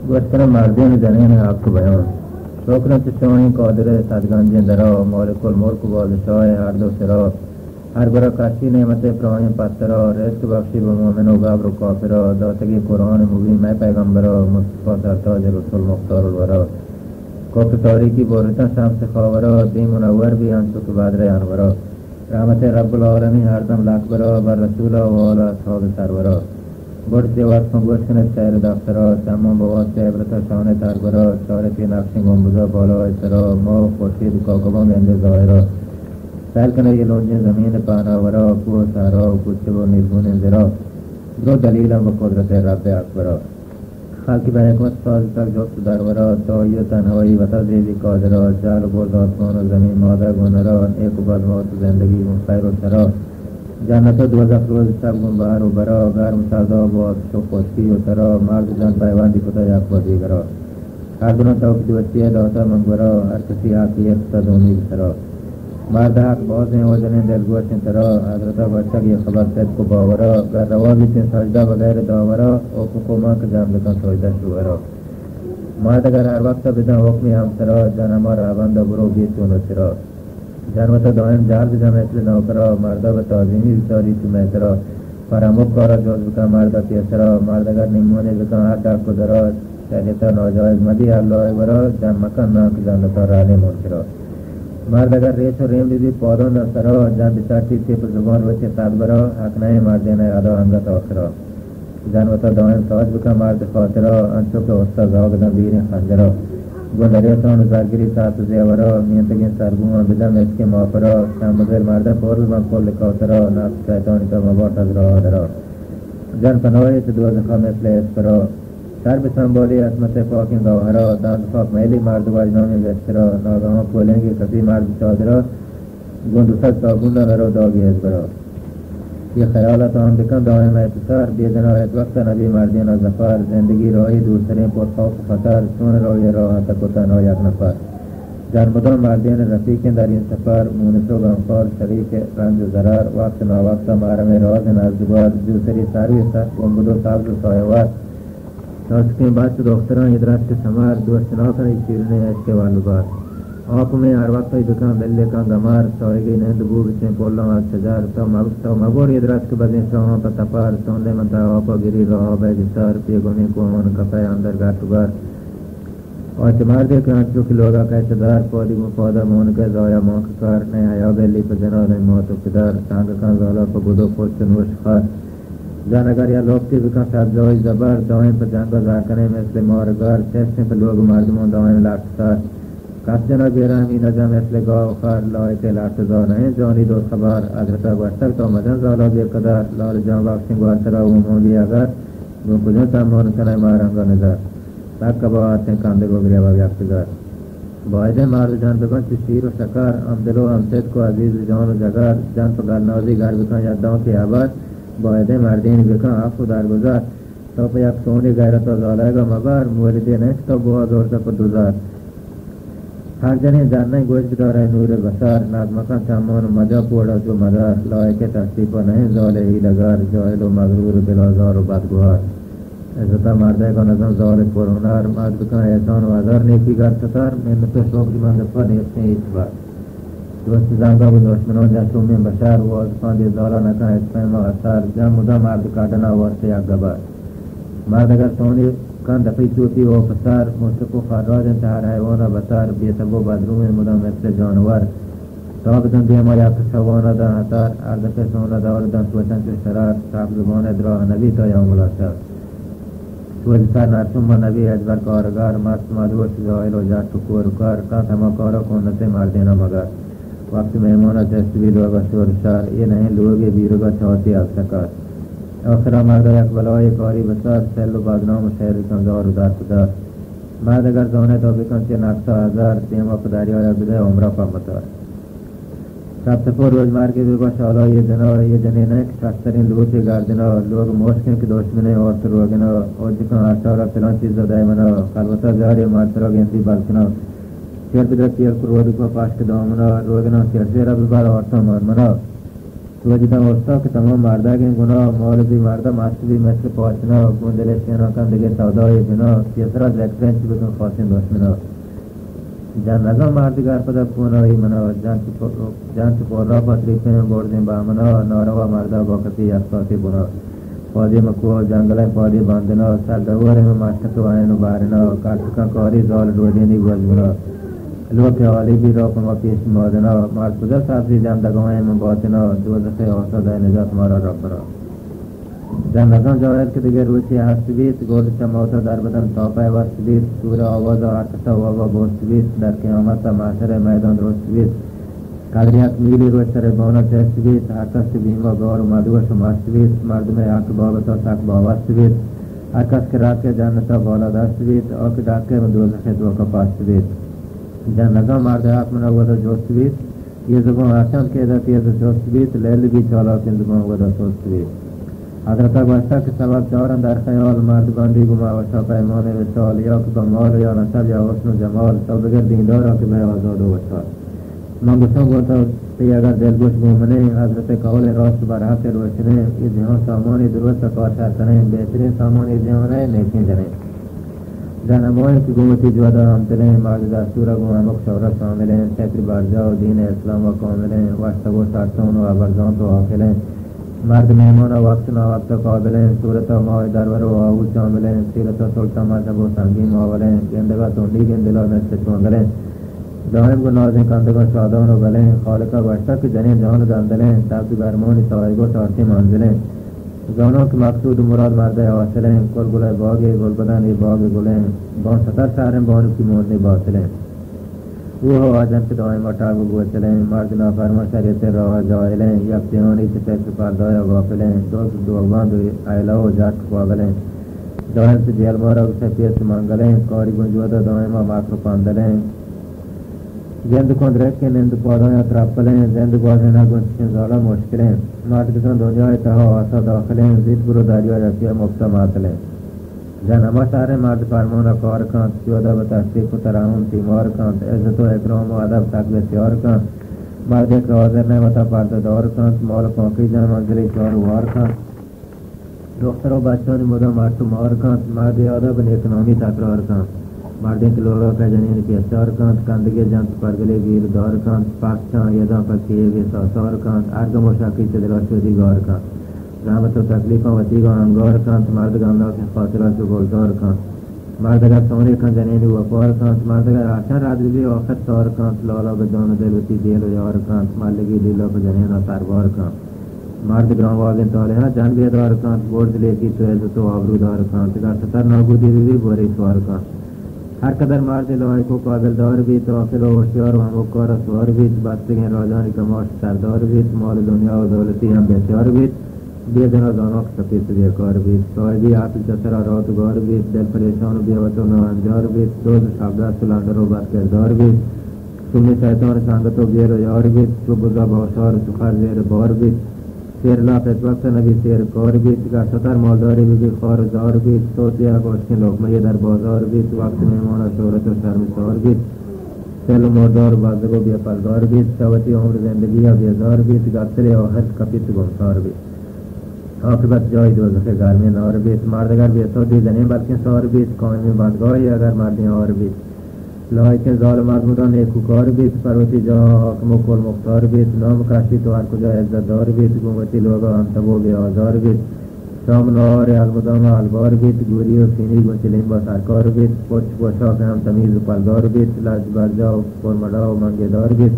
گوشتن مردین جنین حق بیان شکرت شاهین قادر صدگنج درا مالک الملک و بادشاه هر دو سرا هر برا کشی نعمت ابراهیم پسرا رزق بخشی به مومن و گبر و کافرا داتگی قرآن مبین میں پیغمبرا مصطفی سرتاج رسول مختار الورا کفر تاریکی بورتن شمس خاورا دی منور بھی انسو که بدر انورا رحمت رب العالمین هر دم لکبرا بر رسولا و آل اصحاب سرورا برسی وقت گوش کنه سیر دفترا سمان با واسه عبرت شانه تربرا شارتی نقشین گنبوزا بالا سرا ما خورشید کاکبان انده ظاهرا سیل کنه یه لونج زمین پهناورا کوه سهرا و کوچه و نیزمون انزرا درو دلیلم و قدرت رب اکبرا خلقی به حکمت ساز تک جفت درورا تایی و تنهایی و تدریبی قادرا جل و برد آسمان و زمین مادر گنرا ایک و بد موت زندگی و خیر و سرا جنت و دوزخ روز شب گون بهر و برا گرم سرداب و آتش و خشکی و ترا مرد جان پیوندی کتا یک با دیگرا هر دونان توفید وسیع داتا منگورا هر کسی حقی اقصد امید سرا مرد حق بازیں و جنین دلگوشن ترا حضرت بچک یہ خبر صدق و باورا گر روازی تین سجدہ بغیر داورا او حکومان که جام بکن سجدہ شورا مرد اگر هر وقت بدن حکمی هم ترا جن امار عبند برو بیتون و ترا جنوت دائم جلد جمع اصل نوکرا مردا به تعظیمی بساری تو میترا فراموک کارا جوز بکن مردا تیسرا مرد اگر نمونه بکن هر دک و درا شریعتا ناجائز مدی اللہ برا جن مکن ناک جنتا رانی منکرا مرد اگر ریش و ریم بیدی پادان دسترا جن بسرتی تیپ زبان وچه صد برا حق نهی مردین ادا هنگت آخرا جنوتا دائم تاج بکن مرد خاطرا انچو که استاز آگدن بیرین خنجرا گندریتان و زرگیری ساعت زیورا میانتگین سرگوان بدم اسکی مافرا شمبزر مرده پرز من کل کاترا نفس شیطانی تا مبارت از راه درا جن پناهی چه دوزخا مثل اسپرا سر به سنبالی عصمت پاکین گوهرا دانت پاک میلی مرد و اجنامی وسترا ناگهان پولنگی کسی مرد چادرا گندوست تابون نرو داگی هزبرا یہ خیالات هم بکن دائم اعتصار بیدنایت وقت نبی مردین از زفر زندگی راهی دورترین پر خوف و خطر چون راهی راحت و تنها یک نفر جنبدان مردین رفیقین در این سفر مونس و غمخوار شریک رنج و ضرر وقت ناوقت محرم راز نزدگار دوسری سرویس گنبد و سبز و سایوات ناسکین بچه دختران ادرس که سمر دوستنا کنی شیرنه عشق والبار آپ میں ہر وقت دکان ملے کا گمار سوئے نند بو بچیں پولوں از شجار تو مگور ادرس کے بدیں سوہاں پر تپار سوندے منتا آپ گری رہا بے جسار پیگونے کو من کپے اندر گاتوگار اور چمار دے کہ انچو کی لوگا کیسے دار پودی کو پودا مون کے زایا موک کار نے آیا بیلی پر جنا نے موت قدر سانگ کا زالا پر بدو پوچھ نوش خار جان اگر یا لوگتی بکن ساتھ جوئی زبر دائیں پر جنگا زارکنے مثل مارگار چیسٹیں پر لوگ مردمون دائیں لاکتار کس جنا بیرہمی نجم مثل گاو خار لائتے لارتزار ہیں جانی دو خبر ادرتا گوشتک تو مجن زالا بے قدر لال جان باکسنگ گوشترا ومون بھی اگر گو کجن سامون سنائے مارنگا نظر تک کبا آتے ہیں کاندے گو گریبا بیاکتگار باعدے مرد جان بکن چی شیر و شکر ام دلو ام صد کو عزیز جان و جگر جان پگل نازی گر بکن یاداں کی عباد باعدے مردین بکن عفو درگزار تو پہ یک سونی غیرت و زالائے گا مبار موردی نیست تو بہت زور سے پردوزار ہر جنے جاننے گوش بدارے نور بسار نازمکان چامان و مجا پوڑا جو مدار لائے کے تصدیق و نہیں زالے ہی لگار جاہل و مغرور بلازار و بدگوار عزتا مردے کا نظم زال پرونار مرد بکن احسان و عذار نیکی گر ستار محنت و شوق دی مندفع نیستیں اس بار دوست زنگا و دشمنان جسو میں بشار و ازفان دی زالا نکن اسفین و اثار جن مدہ مرد کاٹنا ورسے یک گبار مرد اگر سونی کان دفعی چوتی و پسار مستقو خراج انتحار حیوانا بسار بیتبو بدروم مدہ مثل جانور تابدن دیما یک شوانا دا حتار اردف سونا دا اردن سوچن چو شرار صاحب زبان ادراح نبی تا یوم الاشار سوچ سر نرسوم نبی اجبر کارگار مرد مدوش زائل و جات و کورکار کان تمام کارا کونت مردینا مگر وقت مہمانا جسوی لوگا شور شار یہ نہیں لوگی بیروگا چاہتی از سکار آخرا مرد یک بلای کاری بسار سل و بدنام و شهر کمزار و در پدار مرد اگر زانه تا بکن چه نقصا هزار دیما پدری آیا بده عمره پا مطار سب سپور روز مرگی بگا شالا یہ جنا یہ جنین ہے کہ شسترین لوٹی گردنا لوگ موشکن کی دشمنے اور سروگنا اور جکن اشارا فلان چیز دائی منا خلوطا جاری مارترا گنتی بلکنا شیر بدر تیر کرودی کو پاشک دامنا روگنا شیر زیر ببار آرتا مارمنا تو وجدان وسطا که تمام مردگین گناه مال بی مردا ماسبی مثل پاشنا گندل شینا کندگی سودای بنا کیسرا زکرنچ بکن خاصین دشمنا جان نگاه مردگار پدا پونایی منا جان تو پورا پتری پین بردیم با منا ناروا مردا باقتی یکساتی بنا پادی مکو جنگل پادی باندنا سال دوره میں ماشتک وائنو بارنا کارتکا کاری زال رودینی گوزمنا لوک عالی بھی روکم و پیش مادنا مارد پدر ساتھی جان دگوائیں میں باطنا دوزخ آساد نجات مارا ربنا جان نگان جاوید که دیگر روچی هست بیت گرد چموتا در بدن تاپای وست بیت سور آواز آرکتا وابا بوست بیت در قیامت معاشر میدان روست بیت قدریت میلی روی سر بانا چست بیت هرکست بیما گار و مدوش و مست بیت مردم حق بابتا سک باوست بیت هرکس که رات که جنتا بالا دست بیت آک ڈاکے میں دوزخ دوکا پاست بیت جان نگان مرد حق من ودا جوست بیت یہ زبان حسن که ادت یہ جوست بیت لیل بی چالا کندگان ودا سوست بیت حضرت باشتا که سبب چارن در خیال مرد باندی گما و شا پیمان وصال یا که بمال یا نسب یا حسن و جمال تا بگر دیندارا که به آزاد و وصال من بسان گوتا تی اگر دلگوش گومنه حضرت قول راست بر حق روشنه یہ جہاں سامانی درست کارشار کنه بہترین سامانی جہاں نیکین جنے جانموئے کی گومتی جودا ہم تلیں مرد دستورا گوامک شورت شاملیں سیکر بارجاو دین اسلام و کاملیں واشتگو سارتون و عبرزان تو آخلیں مرد مهمان وقت ناوقت قابلیں صورت ماہ درور و آهو شاملیں سیرت سلطان مذہب و سنگین ماولیں گندگا تونڈی گندلا نست چوندلیں دائم کو نازیں کندگا شادان و گلیں خالقہ باشتا کہ جنین جان گندلیں تاکہ برمانی سائگو سارتی منزلیں زانوں کی مقصود مراد مرد حاصلیں کل گلے باغی گل بدن باغ گلیں بان ستر ساریں بانو کی مورنی باطلیں وہ آجن کے دائم اٹھاگو گوچلیں مرد نافرما شریعت راہ جائلیں یک جہانی چپیت پردایا غافلیں دوست دوغبان دو ایلا و جات پاگلیں دائم سے جیل مارا اسے پیس منگلیں کاری گنجودا دائم ماکر پاندلیں زند کند رکھیں نند پادایا ترپلیں زند گوازینا گنچیں زالا مشکلیں مرد کسان دنیا اتحا آسا داخلیں زید برو داریا رکھیا مفتا ماتلیں جان اما سارے مرد فرمانا کار کانت سیودا و تصدیق و تراہم تیمار کانت عزت و اکرام و ادب تک بسیار کانت مرد ایک حاضر نعمتا پردادار کانت مال پاکی جان منزلی چار وار کانت دختر و بچانی مدا مرد مار کانت مرد ادب نیکنامی تکرار کانت مرد ایک لوگا کا جنین پیسار کانت کندگی جانت پرگلی ویر دار کانت پاکچان یدان پر کیے وی ساسار کانت ارگ مشاکی چدرا شدی گار کانت رحمت و تکلیفاں وسیگا انگار کانت مرد گمنا کی خاطرہ سے گلزار کانت مرد اگر سوری کان جنین وفار کانت مرد اگر آشان رادوی آخر سار کانت لالا بدان دلوتی دیل و یار کانت ملگی دیلا پر جنین پروار کانت مرد گران واگن طالحہ جان بیدار کانت برد لیکی تو عزت و آبرودار کانت اگر ستر نابودی روی بوری سوار کانت ہر قدر مرد لوہی کو قابل دار بیت واقل و ہوشیار و ہموکار سوار بیت بستگین راجانی کماش سردار بیت مال دنیا و دولتی ہم بسیار بیت بے جنا دانوں کی سپیت بیکار بیت صاحبی عاقل جسرا رات گار بیت دل پریشان و بیوت و ناانجار بیت دوز شابدہ سلاندر و بد کردار بیت سنی شیطان سانگت و بیر و یار بیت چو بزا باشار و سخر زیر بار بیت سیر لا پیت وقت نبی سیر کار بیت گر ستر مالداری بی خار زار بیت سوتی اگوشکن لقمه در بازار بیت وقت میمان شورت و شرمسار بیت سل و مردار بازدگ و بیپلدار بیت شوتی عمر زندگی و بیزار بیت گرسل آخر کپیت گمسار بیت عاقبت جای دوزخ گرمی نار بیت مرد اگر بیسودی زنی بلکہ سار بیت قائم بندگاہی اگر مردی آر بیت لایک ظالم مردمودان نیکوکار بیت پروتی جا حاکم و کل مختار بیت نام کشی تو ہر کجا عزت دار بیت گمتی لوگا انتبو بی آزار بیت شام نهار المدام البار بیت گوری و سینی گنچلین با سرکار بیت پوچ پوشاک هم تمیز و پلدار بیت لج برجا و پرمدا و منگدار بیت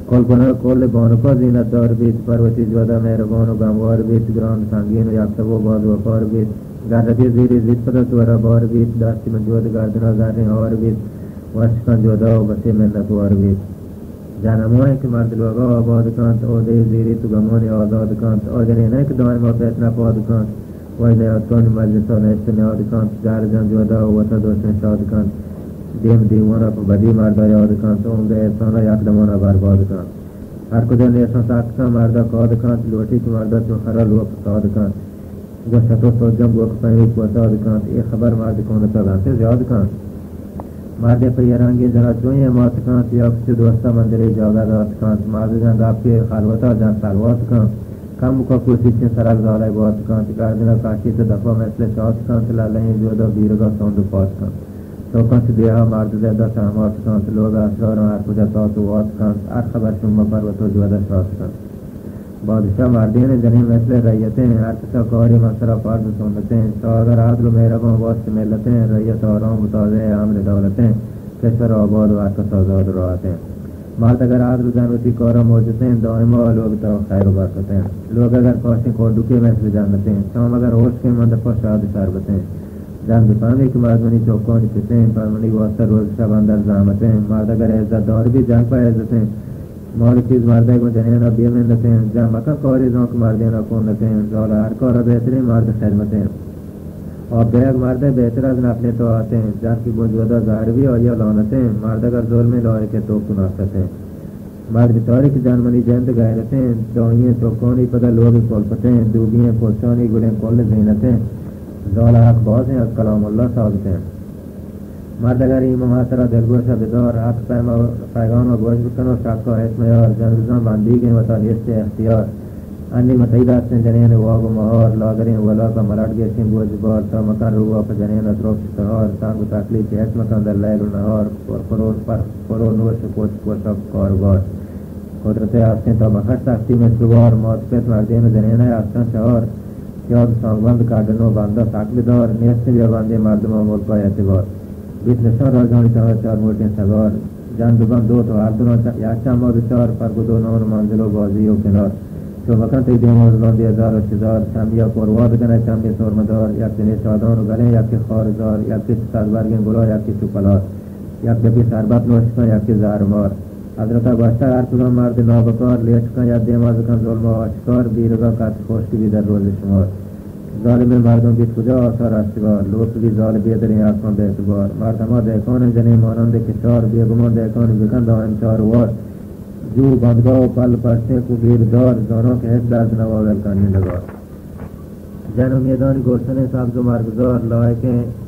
کل کنه کل بانوکا زینت دار بیت پروتی جودا مهربان و گموار بیت گران سنگین و یکتب و باز و کار بیت گردتی زیری زید پدا تورا بار بیت دستی من جود گردنا زرین هار بیت وشکن جودا و بسی منت وار بیت جانموئے کہ مرد لوگا آباد کانت عہدے زیری تو گمانی آزاد کانت آجنینہ کہ دائما پیتنا پاد کانت وای نیاد کانت مجلسا نیست نیاد کانت جار جان جودا و وطا دوستن شاد کانت دیم دیوانا پر بدی مردا یاد کانت عمر احسانا یک دمانا برباد کانت ہر کجا نیسان ساکتا مردا کاد کانت لوٹی کی مردا تو خرا لوگ ساد کانت گوشتو سوجم گوک پہنی کو ساد کانت یہ خبر مرد کونتا گانتے زیاد کانت مرد پیرانگی جنا چوی مات کن یا کچھ دوستا مندری جاگا دات کن مرد جن گاپ کے خلوتا جن سلوات کن کم کو کوشش سے سرال زالے بات کن تکار جنا کاشی سے دفعہ مثل شاط کن لالیں جو دو بیرگا سوند پاس کن تو کن دیہا مرد زیادہ سلامات کن لوگ اسرار ہر کجا تو وات کن ہر خبر شما پر و تو جودا شاط کن بادشاہ مردین جنہیں مثل ریتیں ہر کسا کاری مسرا فرض سنتیں تو اگر عدل و مہربان واسط ملتیں ریت آرام متازع عمر دولتیں کشور آباد و ہر کس آزاد راحتیں مرد اگر عدل جنوتی کارا موجودیں دائما لوگ تو خیر و برکتیں لوگ اگر پاشیں کوڈوکے مثل جنتیں شام اگر ہوش کے مندفع شاد شربتیں جن بفهمی که مردمانی چوکانی پتیں پرمانی واسطہ روز شب اندر زحمتیں مرد اگر عزت دار بھی جنگ پہ عزتیں مال چیز مردے کو جنین اب یہ مندتے ہیں جہاں مکہ کاریزوں کو مردین اکونتے ہیں زولا ہر کارا بہترین مرد خدمتیں اور بیگ مردے بہتر از نفلے تو آتے ہیں جن کی بجودہ ظاہر بھی اور یا لانتیں مرد اگر ظلم لائے کے تو کناستیں مرد بطوری کی جانمنی جند غیرتیں دائیں چوکانی پدہ لوگ کولپتیں دوبیاں پوچھانی گلیں کل زینتیں زولا حق باز ہیں از کلام اللہ ثابتیں مرد اگر این محاصرہ دلگوش بدار حق پیغام و گوش بکن و شک و حسم یار جنگزان بندی گئیں و تالیست اختیار انی متعید هستن جنین واگ و مهار لاگرین ولا کا مرد گشتیم بوج بار تا مکان روا پا جنین اطراف شتهار تنگ و تکلیف حسم کن در لیل و نهار پرور نوش کوش کوشک کارگار قدرت هستن تا بخش تقسیم سوار ماتفت مردین و جنین هستن چهار یاد سانگبند کردن و بنده سکل دار نیست بیابنده مردم و ملک اعتبار 20 نشان راجانی چهار موٹیں سگار جان دبان دو تو هر دونوں یک چما بچار پر گدو نون منزل و بازی و کنار تو مکان تی دیم روزان 2000 و چیزار چمیا پرواد کنه چمی سرمدار یک دنی شادان و گله یکی خارزار یکی سربرگین گلا یکی چوپلار یکی سربت نوش کن یکی زهرمار حضرت باشتر هر کدام مرد نابکار لیش کن یا دیماز کن ظلم و آشکار بیرگاه کت خوشکی بی در روز شمار ظالم مردم بیت کجا آثار استوار لوت بی ظالم بیدرین آسمان به اعتبار مردما دیکان جنین مانند کشار بیگمان دیکان بکن دائم چاروار جو بندگاه و پل پرسه کو گیردار زانو که حس درد نواغل کنی نگار جن و میدان گرسن سبز و مرگزار لایک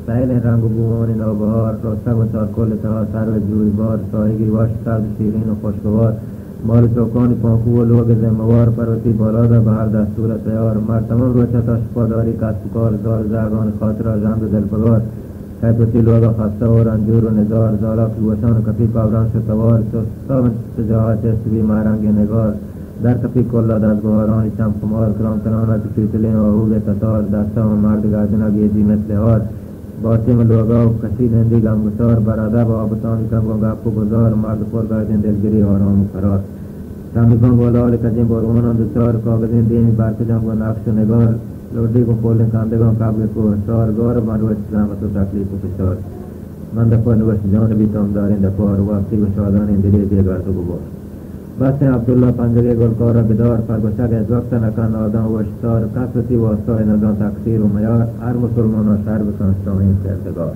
سیل رنگ و بومان نوبهار رستگ و چارکل تها سر و جوی بار سایگی واش سبز شیرین و خوشگوار مال چوکان پاکو و لوگ زموار پروتی بالا دا بهر دستور سیار مرد تمام روچه تا شپاداری کسبکار زال زرگان خاطر جند و دلپگار کیپوتی لوگ خسته و رنجور و نزار زالا کلوشان و کپی پاوران شتوار چوستا شجاعت استوی مهرنگ نگار در کپی کلا دستگوارانی چم کمار کرام کنانا چکیتلین و حوب تتار دستا و مرد گردنا گیجی مثل هار باطم لوگا و کشید هندی گمگسار براده با آبتان کنگو گپ و گذار مرد پر گردن دلگری آرام و قرار چندکان بالال کجیم بارونان دوچار کاغذین دینی برک جنگ و نقش و نگار لوڈی کو پولن کاندگان قبل کو شارگار مروش زحمت و تکلیف و فشار من دفعه نوش جان بیتام دارین دفعه وقتی و شادان دلی بیگرد و گبار بس عبدالله پنجگه گلکار بدار پرگوشک از وقت نکن آدم و اشتار کسرتی واسطای نظام تقصیر و میار هر مسلمان و شر بکن شاهین سرتگار